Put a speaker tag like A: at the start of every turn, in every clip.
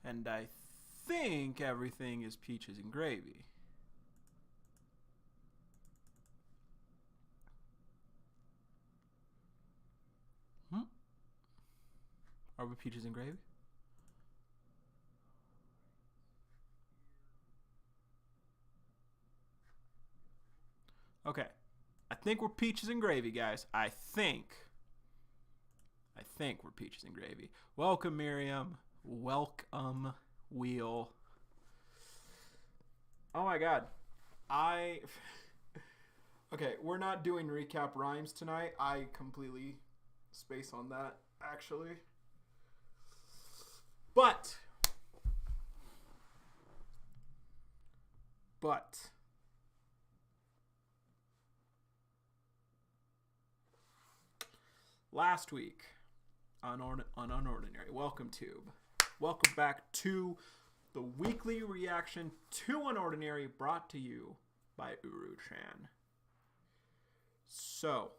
A: And I think everything is peaches and gravy. Are we peaches and gravy? Okay. I think we're peaches and gravy, guys. I think we're peaches and gravy. Welcome, Miriam. Welcome, Wheel. Oh my god. Okay, we're not doing recap rhymes tonight. I completely space on that, actually. But last week on UnOrdinary, welcome Tube. Welcome back to the weekly reaction to UnOrdinary, brought to you by Uru-chan. So,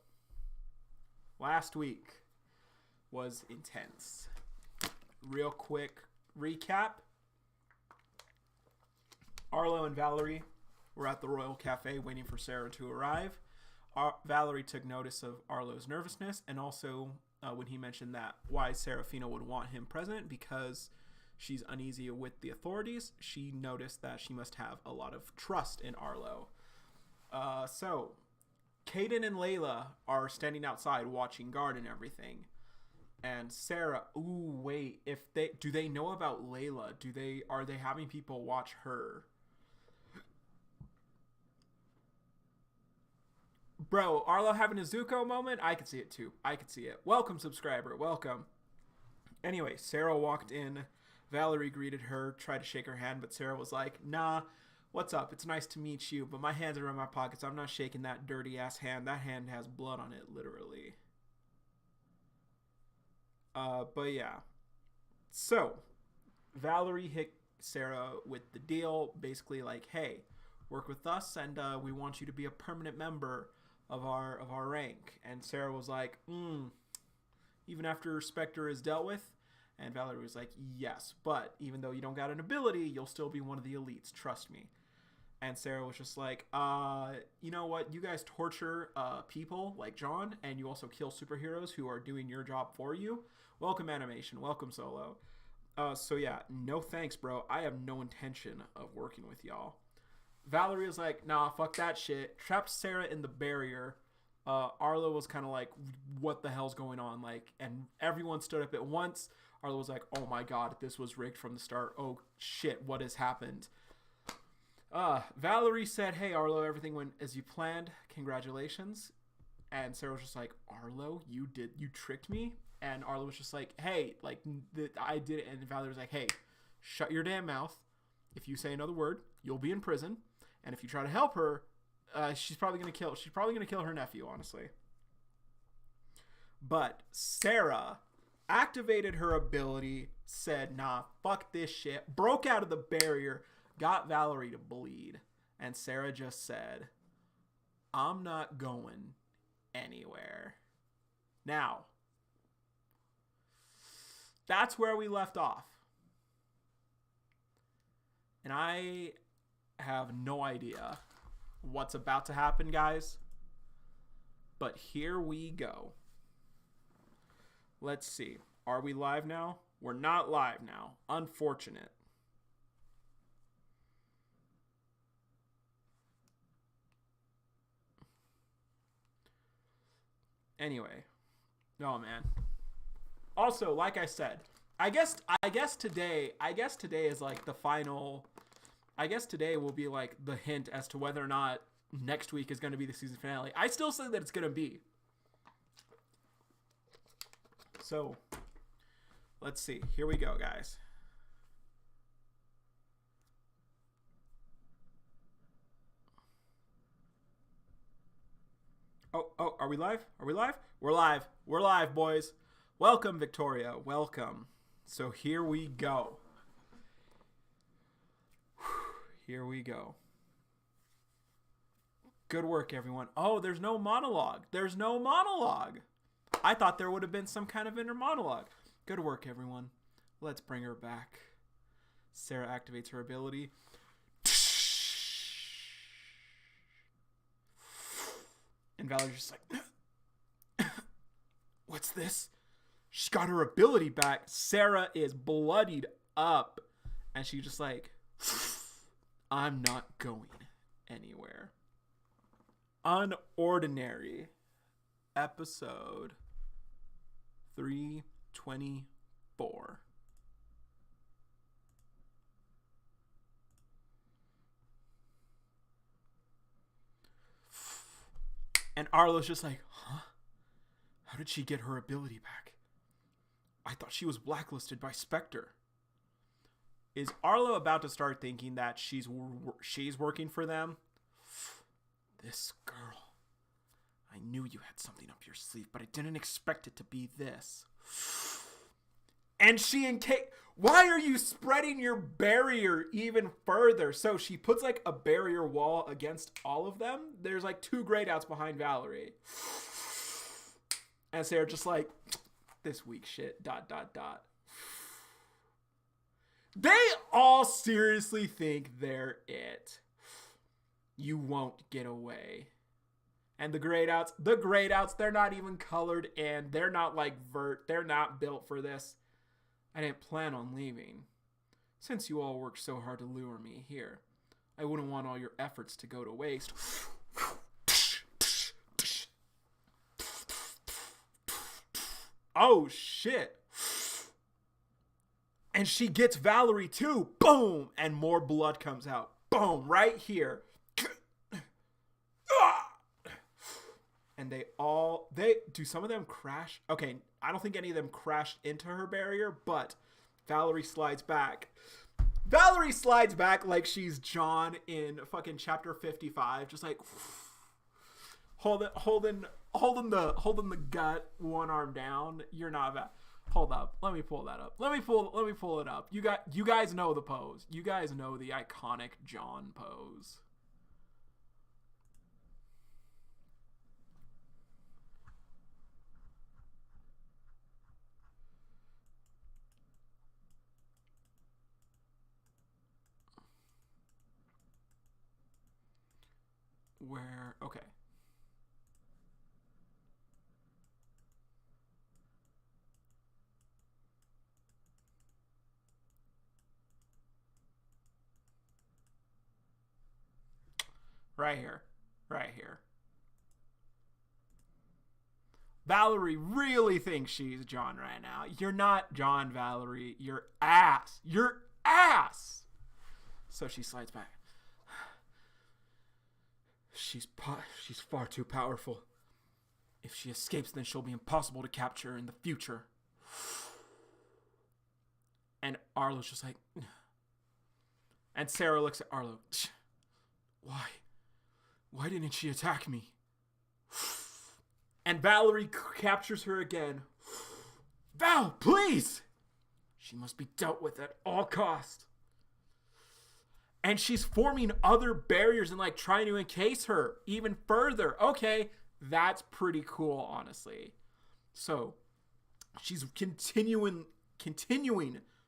A: last week was intense. Real quick recap. Arlo and Valerie were at the Royal Cafe waiting for Sarah to arrive. Valerie took notice of Arlo's nervousness, and also when he mentioned that why Serafina would want him present because she's uneasy with the authorities, she noticed that she must have a lot of trust in Arlo. So, Kaden and Layla are standing outside watching guard and everything. And Sarah, ooh, wait, do they know about Layla? Are they having people watch her? Bro, Arlo having a Zuko moment? I could see it too. I could see it. Welcome, subscriber. Welcome. Anyway, Sarah walked in. Valerie greeted her, tried to shake her hand, but Sarah was like, nah, what's up? It's nice to meet you, but my hands are in my pockets. I'm not shaking that dirty-ass hand. That hand has blood on it, literally. But yeah. So, Valerie hit Sarah with the deal, basically like, hey, work with us, and we want you to be a permanent member of our rank. And Sarah was like, even after Spectre is dealt with? And Valerie was like, yes, but even though you don't got an ability, you'll still be one of the elites, trust me. And Sarah was just like, you know what? You guys torture people like John, and you also kill superheroes who are doing your job for you. Welcome, Animation. Welcome, Solo. So yeah, no thanks, bro. I have no intention of working with y'all. Valerie was like, nah, fuck that shit. Trapped Sarah in the barrier. Arlo was kind of like, what the hell's going on? Like, and everyone stood up at once. Arlo was like, oh my god, this was rigged from the start. Oh shit, what has happened? Valerie said, hey, Arlo, everything went as you planned. Congratulations. And Sarah was just like, Arlo, you tricked me? And Arlo was just like, hey, like, I did it. And Valerie was like, hey, shut your damn mouth. If you say another word, you'll be in prison. And if you try to help her, she's probably gonna kill her nephew, honestly. But Sarah activated her ability, said, nah, fuck this shit, broke out of the barrier, got Valerie to bleed. And Sarah just said, I'm not going anywhere. Now, that's where we left off. And I have no idea what's about to happen, guys. But here we go. Let's see. Are we live now? We're not live now. Unfortunate. Anyway. Oh, man. Also, like I said, I guess today is like the final. I guess today will be like the hint as to whether or not next week is going to be the season finale. I still say that it's going to be. So, let's see. Here we go, guys. Oh, are we live? Are we live? We're live. We're live, boys. Welcome, Victoria. Welcome. So here we go. Here we go. Good work, everyone. Oh, there's no monologue. There's no monologue. I thought there would have been some kind of inner monologue. Good work, everyone. Let's bring her back. Sarah activates her ability. And Valerie's just like, what's this? She got her ability back. Sarah is bloodied up. And she's just like, I'm not going anywhere. UnOrdinary. Episode 324. And Arlo's just like, huh? How did she get her ability back? I thought she was blacklisted by Spectre. Is Arlo about to start thinking that she's working for them? This girl. I knew you had something up your sleeve, but I didn't expect it to be this. And why are you spreading your barrier even further? So she puts like a barrier wall against all of them. There's like 2 grayed outs behind Valerie. And Sarah just like, this weak shit, ... They all seriously think they're it. You won't get away. And the grayed outs, they're not even colored in. They're not like they're not built for this. I didn't plan on leaving. Since you all worked so hard to lure me here, I wouldn't want all your efforts to go to waste. Oh, shit. And she gets Valerie too. Boom. And more blood comes out. Boom. Right here. And do some of them crash? Okay, I don't think any of them crashed into her barrier, but Valerie slides back. Valerie slides back like she's John in fucking chapter 55, just like holding the gut, one arm down. You're not hold up. Let me pull that up. Let me pull it up. You guys know the pose. You guys know the iconic John pose. Okay. Right here. Valerie really thinks she's John right now. You're not John, Valerie. You're ass. So she slides back. She's far too powerful. If she escapes, then she'll be impossible to capture in the future. And Arlo's just like... And Sarah looks at Arlo. Why didn't she attack me? And Valerie captures her again. Val, please! She must be dealt with at all cost. And she's forming other barriers and like trying to encase her even further. Okay, that's pretty cool, honestly. So she's continuing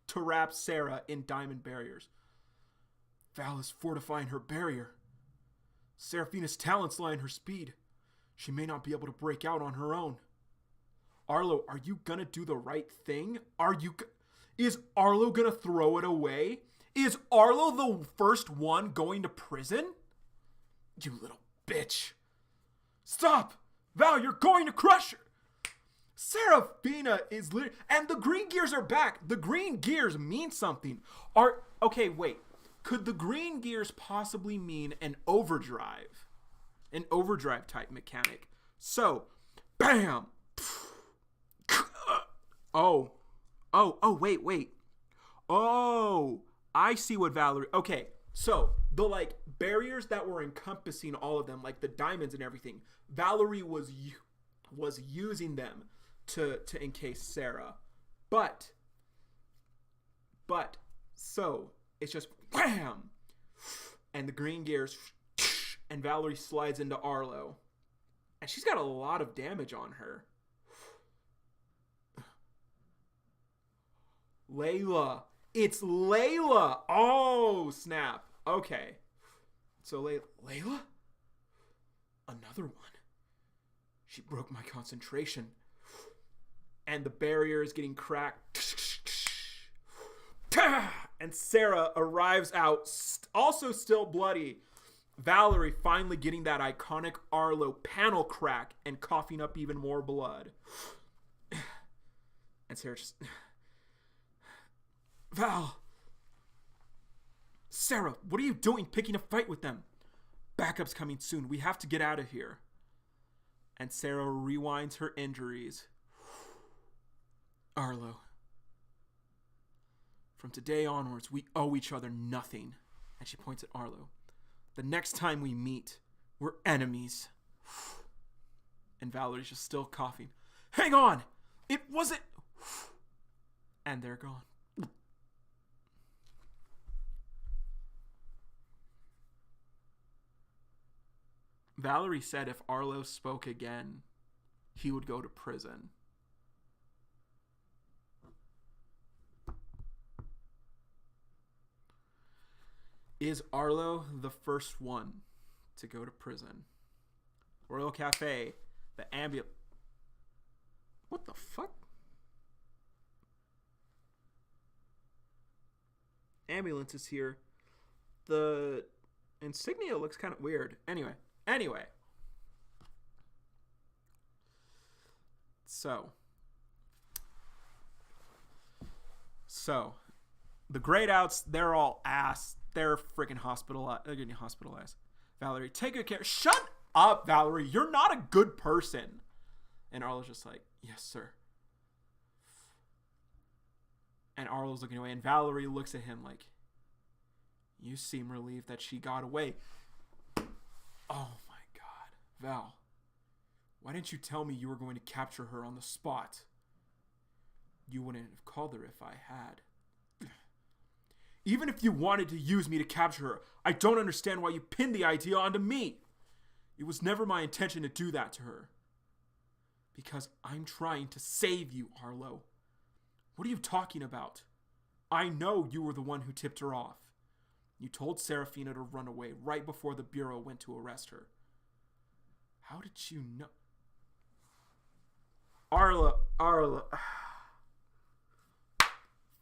A: to wrap Sarah in diamond barriers. Val is fortifying her barrier. Seraphina's talents lie in her speed. She may not be able to break out on her own. Arlo, are you gonna do the right thing? Is Arlo gonna throw it away? Is Arlo the first one going to prison? You little bitch. Stop! Val, you're going to crush her! Seraphina is literally... And the green gears are back. The green gears mean something. Okay, wait. Could the green gears possibly mean an overdrive? An overdrive type mechanic. So, bam! Oh, wait. Oh, I see what Valerie... Okay, so the like barriers that were encompassing all of them, like the diamonds and everything, Valerie was using them to encase Sarah. But, so it's just wham! And the green gears, and Valerie slides into Arlo. And she's got a lot of damage on her. Layla It's Layla. Oh, snap. Okay. So Layla? Another one. She broke my concentration. And the barrier is getting cracked. And Sarah arrives out, also still bloody. Valerie finally getting that iconic Arlo panel crack and coughing up even more blood. And Sarah just... Val! Sarah, what are you doing picking a fight with them? Backup's coming soon. We have to get out of here. And Sarah rewinds her injuries. Arlo. From today onwards, we owe each other nothing. And she points at Arlo. The next time we meet, we're enemies. And Valerie's just still coughing. Hang on! It wasn't... And they're gone. Valerie said if Arlo spoke again, he would go to prison. Is Arlo the first one to go to prison? Royal Cafe, the ambulance. What the fuck? Ambulance is here. The insignia looks kind of weird. Anyway. So, the grayed outs, they're all ass. They're freaking hospitalized. They're getting hospitalized. Valerie, take good care. Shut up, Valerie. You're not a good person. And Arlo's just like, yes, sir. And Arlo's looking away. And Valerie looks at him like, you seem relieved that she got away. Oh my God. Val, why didn't you tell me you were going to capture her on the spot? You wouldn't have called her if I had. Even if you wanted to use me to capture her, I don't understand why you pinned the idea onto me. It was never my intention to do that to her. Because I'm trying to save you, Arlo. What are you talking about? I know you were the one who tipped her off. You told Serafina to run away right before the Bureau went to arrest her. How did you know? Arlo.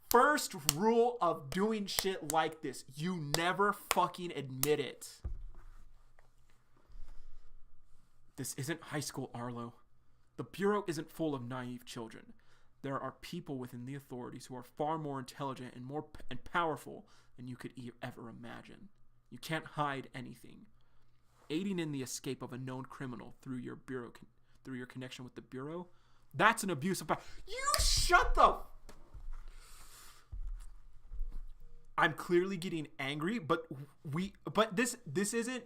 A: First rule of doing shit like this, you never fucking admit it. This isn't high school, Arlo. The Bureau isn't full of naive children. There are people within the authorities who are far more intelligent and powerful than you could ever imagine. You can't hide anything. Aiding in the escape of a known criminal through your connection with the Bureau, that's an abuse of power. You shut the... I'm clearly getting angry, but this isn't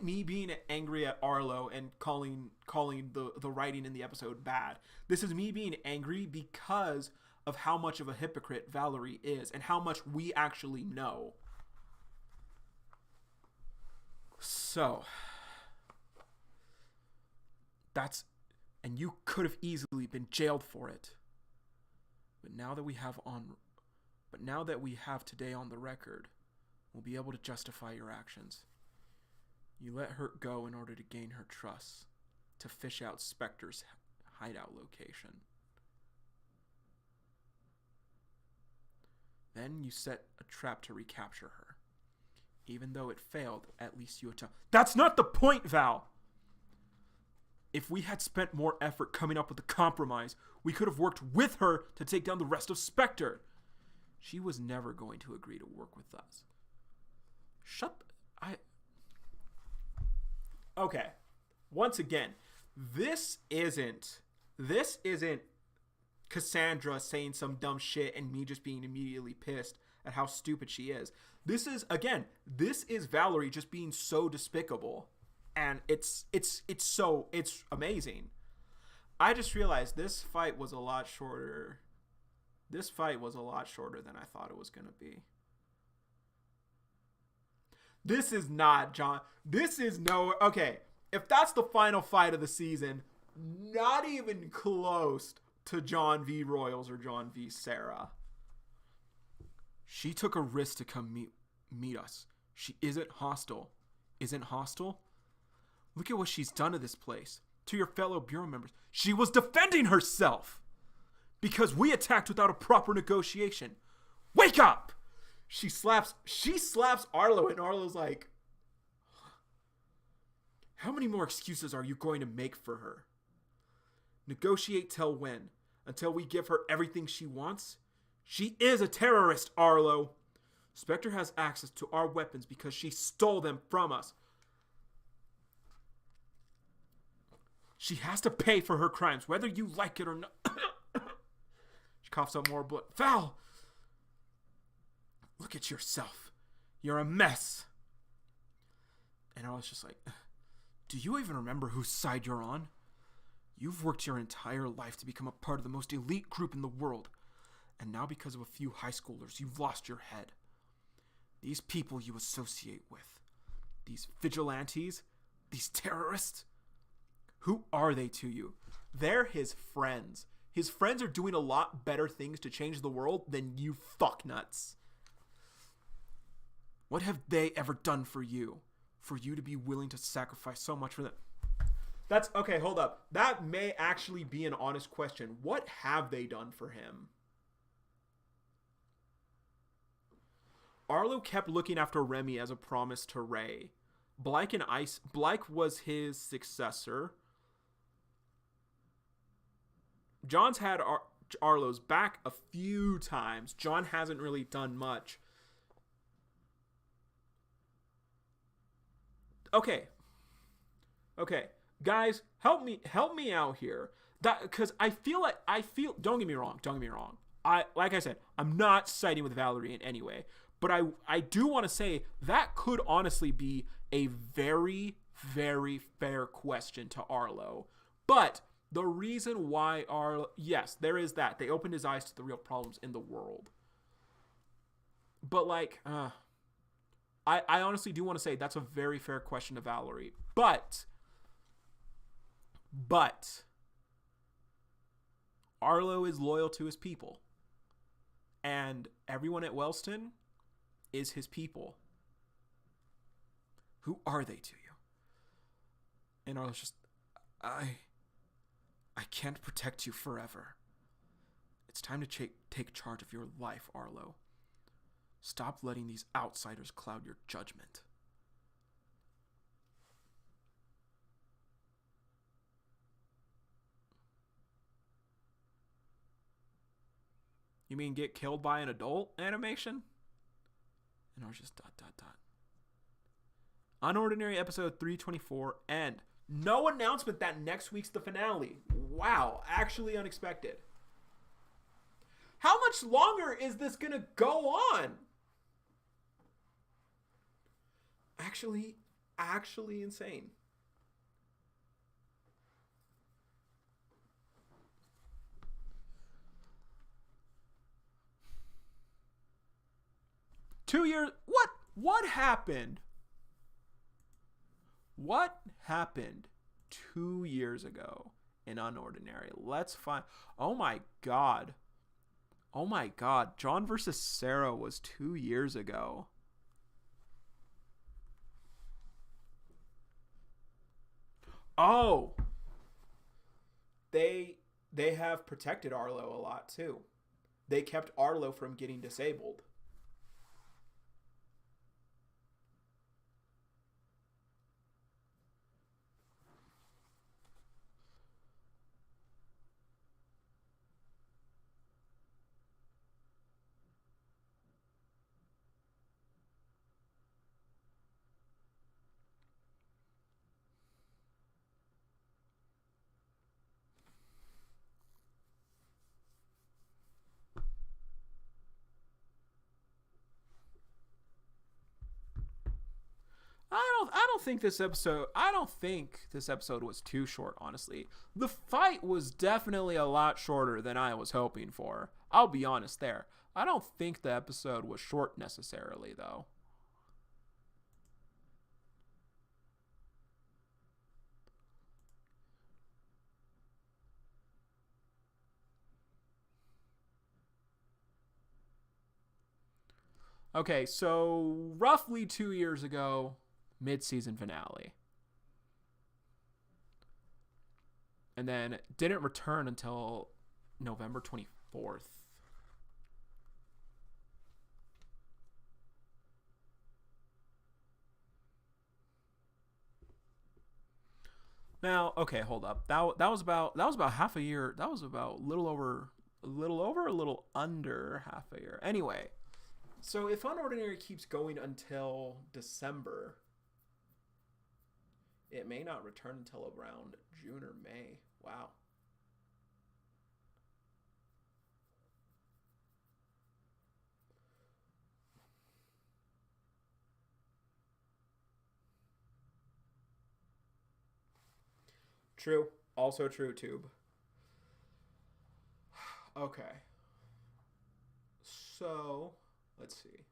A: me being angry at Arlo and calling the writing in the episode bad. This is me being angry because of how much of a hypocrite Valerie is and how much we actually know. So and you could have easily been jailed for it. But now that we have today on the record, we'll be able to justify your actions. You let her go in order to gain her trust, to fish out Spectre's hideout location. Then you set a trap to recapture her. Even though it failed, at least you attempted. That's not the point, Val! If we had spent more effort coming up with a compromise, we could have worked with her to take down the rest of Spectre. She was never going to agree to work with us. Okay. Once again, this isn't Cassandra saying some dumb shit and me just being immediately pissed at how stupid she is. This is Valerie just being so despicable. And it's amazing. I just realized this fight was a lot shorter. This fight was a lot shorter than I thought it was going to be. This is not John. This is no... Okay, if that's the final fight of the season, not even close to John v. Royals or John v. Sarah. She took a risk to come meet us. She isn't hostile. Isn't hostile? Look at what she's done to this place. To your fellow Bureau members. She was defending herself! Because we attacked without a proper negotiation. Wake up! She slaps Arlo, and Arlo's like, how many more excuses are you going to make for her? Negotiate till when? Until we give her everything she wants? She is a terrorist, Arlo. Spectre has access to our weapons because she stole them from us. She has to pay for her crimes, whether you like it or not. She coughs up more blood. Val! Look at yourself. You're a mess. And I was just like, do you even remember whose side you're on? You've worked your entire life to become a part of the most elite group in the world. And now because of a few high schoolers, you've lost your head. These people you associate with, these vigilantes, these terrorists, who are they to you? They're his friends. His friends are doing a lot better things to change the world than you fucknuts. What have they ever done for you? For you to be willing to sacrifice so much for them? That's, okay, hold up. That may actually be an honest question. What have they done for him? Arlo kept looking after Remy as a promise to Ray. Blyke was his successor. John's had Arlo's back a few times. John hasn't really done much. Okay, guys, help me out here. Because I feel, don't get me wrong. Like I said, I'm not siding with Valerie in any way. But I do want to say that could honestly be a very, very fair question to Arlo. But the reason why Arlo... Yes, there is that. They opened his eyes to the real problems in the world. But, like... I honestly do want to say that's a very fair question to Valerie. But... Arlo is loyal to his people. And everyone at Wellston is his people. Who are they to you? And Arlo's just, I can't protect you forever. It's time to take charge of your life, Arlo. Stop letting these outsiders cloud your judgment. You mean get killed by an adult animation? And I was just ... UnOrdinary episode 324 end. No announcement that next week's the finale. Wow, actually unexpected. How much longer is this gonna go on? Actually insane. Two years. What happened? What happened 2 years ago in UnOrdinary? Let's find. Oh my god. John versus Sarah was 2 years ago. Oh. They have protected Arlo a lot too. They kept Arlo from getting disabled. I don't think this episode was too short, honestly. The fight was definitely a lot shorter than I was hoping for. I'll be honest there. I don't think the episode was short necessarily, though. Okay, so roughly 2 years ago, mid-season finale. And then didn't return until November 24th. Now, okay, hold up. That was about half a year. That was about a little under half a year. Anyway, so if UnOrdinary keeps going until December, it may not return until around June or May. Wow. True. Also true, Tube. Okay. So, let's see.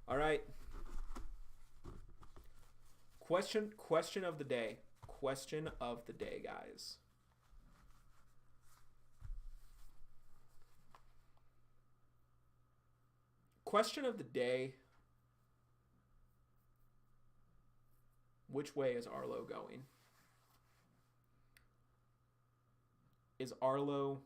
A: All right. Question of the day. Question of the day, guys. Question of the day. Which way is Arlo going? Is Arlo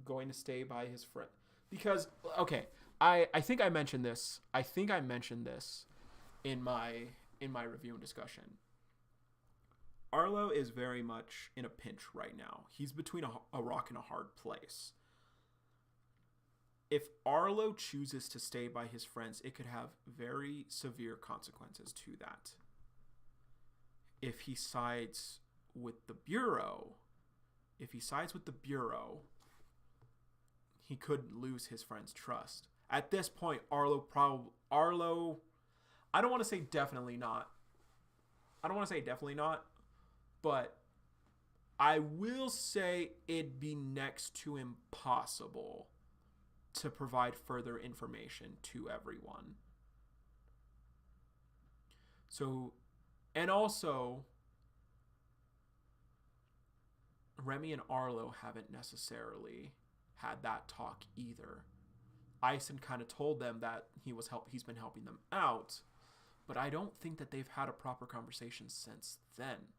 A: going to stay by his friend? Because okay, I think I mentioned this. I think I mentioned this in my review and discussion. Arlo is very much in a pinch right now. He's between a rock and a hard place. If Arlo chooses to stay by his friends, it could have very severe consequences to that. If he sides with the Bureau, he could lose his friend's trust. At this point, Arlo, I don't want to say definitely not. But I will say it'd be next to impossible to provide further information to everyone. So, and also, Remy and Arlo haven't necessarily had that talk either. Ison kind of told them that he's been helping them out, but I don't think that they've had a proper conversation since then.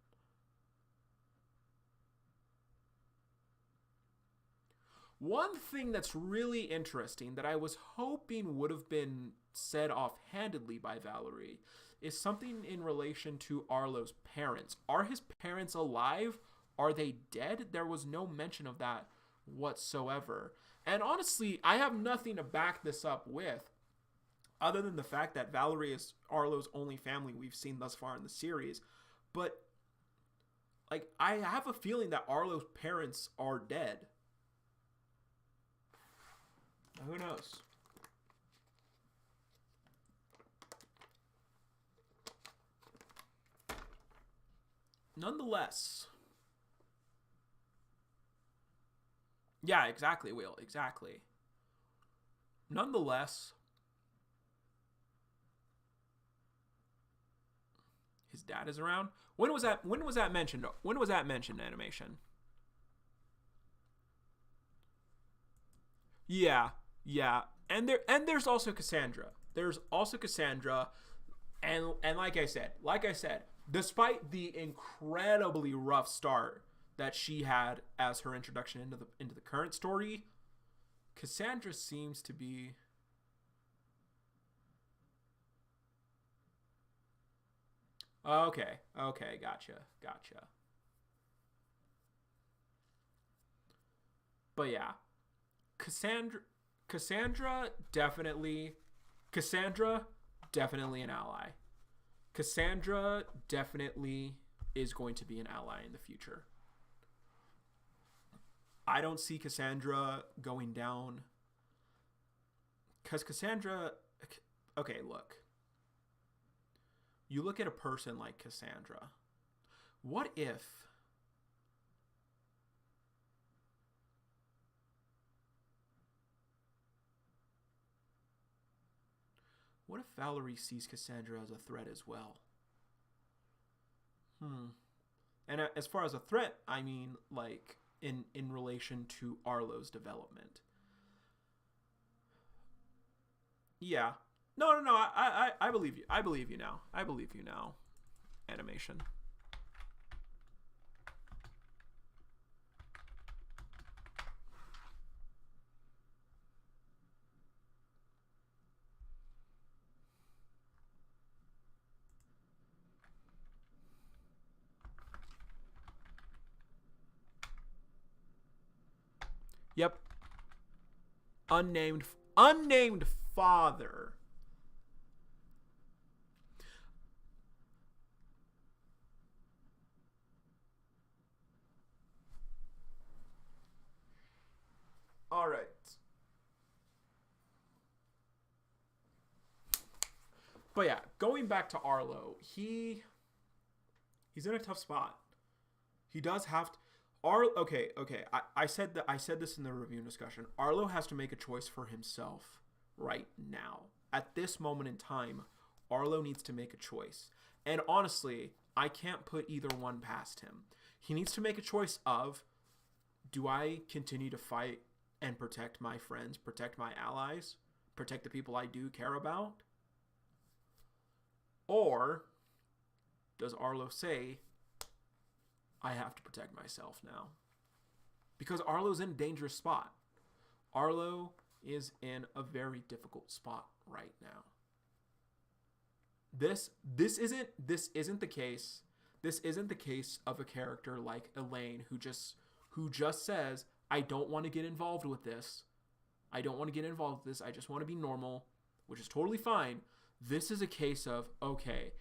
A: One thing that's really interesting that I was hoping would have been said offhandedly by Valerie is something in relation to Arlo's parents. Are his parents alive? Are they dead? There was no mention of that whatsoever. And honestly, I have nothing to back this up with other than the fact that Valerie is Arlo's only family we've seen thus far in the series. But like, I have a feeling that Arlo's parents are dead. Who knows? Nonetheless. Yeah, exactly, Will. Exactly. Nonetheless, his dad is around. When was that mentioned? When was that mentioned in animation? Yeah. And there's also Cassandra. And like I said, despite the incredibly rough start that she had as her introduction into the current story, Cassandra seems to be okay. Gotcha. But yeah, Cassandra definitely an ally. Cassandra definitely is going to be an ally in the future. I don't see Cassandra going down because Cassandra, okay, look. You look at a person like Cassandra. What if What if Valerie sees Cassandra as a threat as well? And as far as a threat, I mean, like, in relation to Arlo's development. Yeah. No. I believe you. I believe you now. I believe you now. Animation. Yep. Unnamed father. All right. But yeah, going back to Arlo, he's in a tough spot. He does have to. Okay. I said this in the review discussion. Arlo has to make a choice for himself right now. At this moment in time, Arlo needs to make a choice. And honestly, I can't put either one past him. He needs to make a choice of, do I continue to fight and protect my friends, protect my allies, protect the people I do care about? Or does Arlo say, I have to protect myself now? Because Arlo's in a dangerous spot. Arlo is in a very difficult spot right now. This isn't the case. This isn't the case of a character like Elaine who just says, I don't want to get involved with this. I don't want to get involved with this. I just want to be normal, which is totally fine. This is a case of, okay,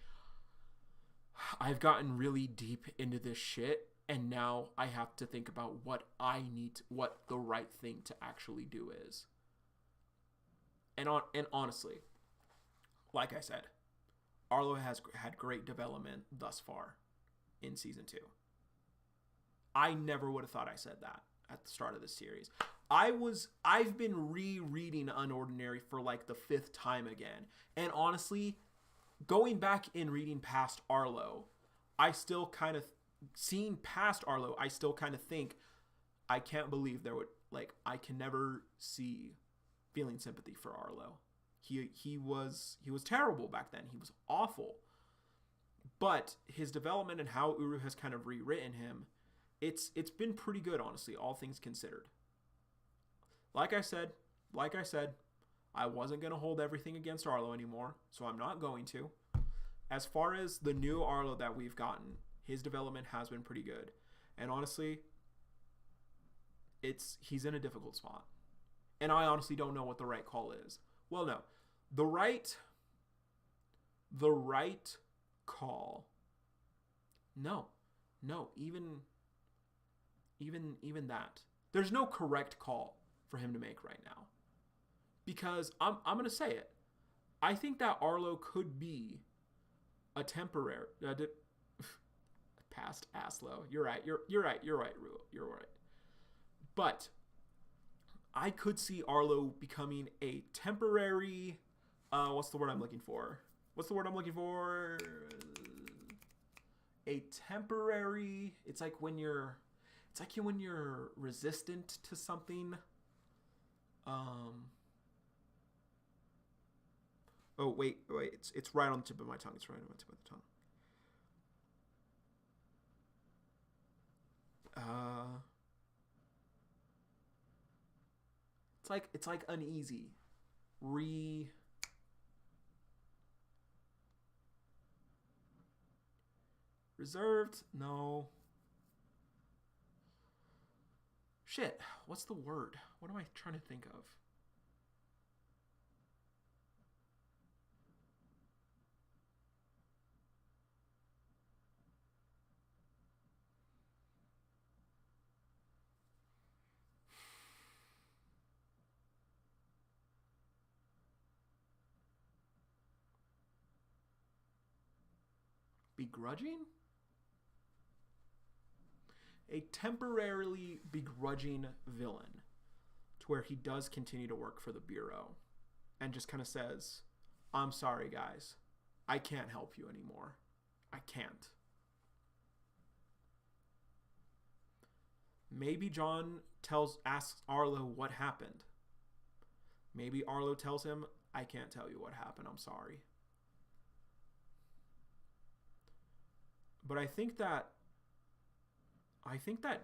A: I've gotten really deep into this shit, and now I have to think about what the right thing to actually do is. And honestly, like I said, Arlo has had great development thus far in season 2. I never would have thought I said that at the start of this series. I've been rereading UnOrdinary for like the 5th time again, and honestly, going back and reading past Arlo, I still kind of, seeing past Arlo, I still kind of think, I can't believe I can never see feeling sympathy for Arlo. He was terrible back then. He was awful. But his development and how Uru has kind of rewritten him, it's been pretty good, honestly, all things considered. Like I said, I wasn't going to hold everything against Arlo anymore, so I'm not going to. As far as the new Arlo that we've gotten, his development has been pretty good. And honestly, he's in a difficult spot. And I honestly don't know what the right call is. Well, no. The right call. No, even that. There's no correct call for him to make right now. Because I'm going to say it. I think that Arlo could be a temporary past Aslo. You're right, Rue. You're right. But I could see Arlo becoming a temporary what's the word I'm looking for? A temporary, it's like when you're resistant to something. Oh, wait. It's right on the tip of my tongue. It's like uneasy. Reserved? No. Shit. What's the word? What am I trying to think of? Begrudging? A temporarily begrudging villain to where he does continue to work for the Bureau and just kind of says, I'm sorry, guys. I can't help you anymore. I can't. Maybe John asks Arlo what happened. Maybe Arlo tells him, I can't tell you what happened. I'm sorry. But I think that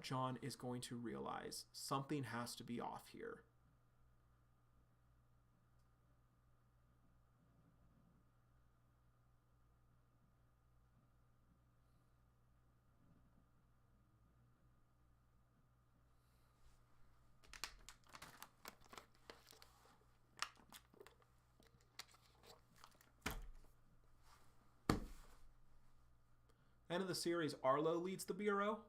A: John is going to realize something has to be off here. End of the series, Arlo leads the Bureau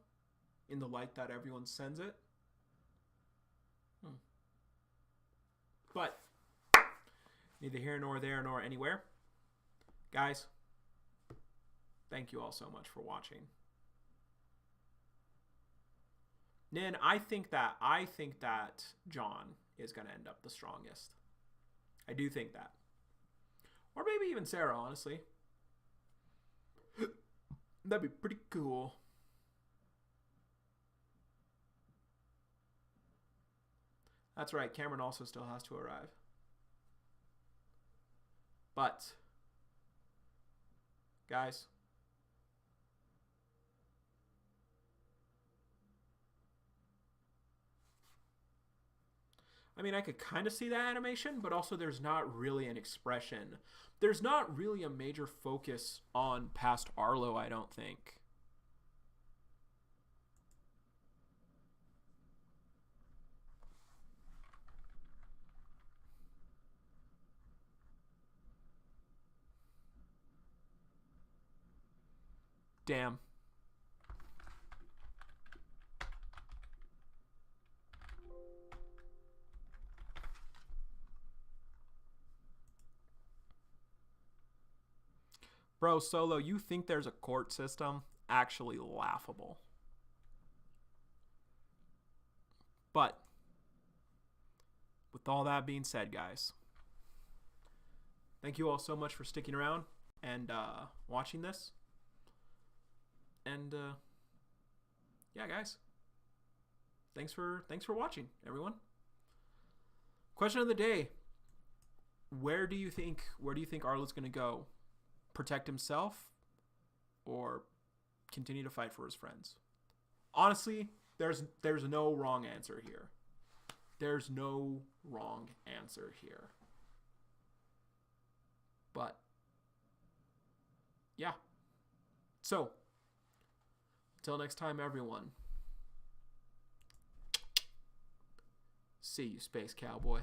A: in the light that everyone sends it. But neither here nor there nor anywhere. Guys, thank you all so much for watching. Nin, I think that John is going to end up the strongest. I do think that. Or maybe even Sarah, honestly. That'd be pretty cool. That's right, Cameron also still has to arrive. But, guys, I mean, I could kind of see that animation, but also there's not really an expression. There's not really a major focus on past Arlo, I don't think. Damn. Bro, Solo, you think there's a court system? Actually laughable. But, with all that being said, guys, thank you all so much for sticking around and watching this. And, yeah, guys, thanks for watching, everyone. Question of the day: Where do you think Arlo's gonna go? Protect himself or continue to fight for his friends? Honestly, there's no wrong answer here. There's no wrong answer here. But yeah. So, until next time, everyone. See you, Space Cowboy.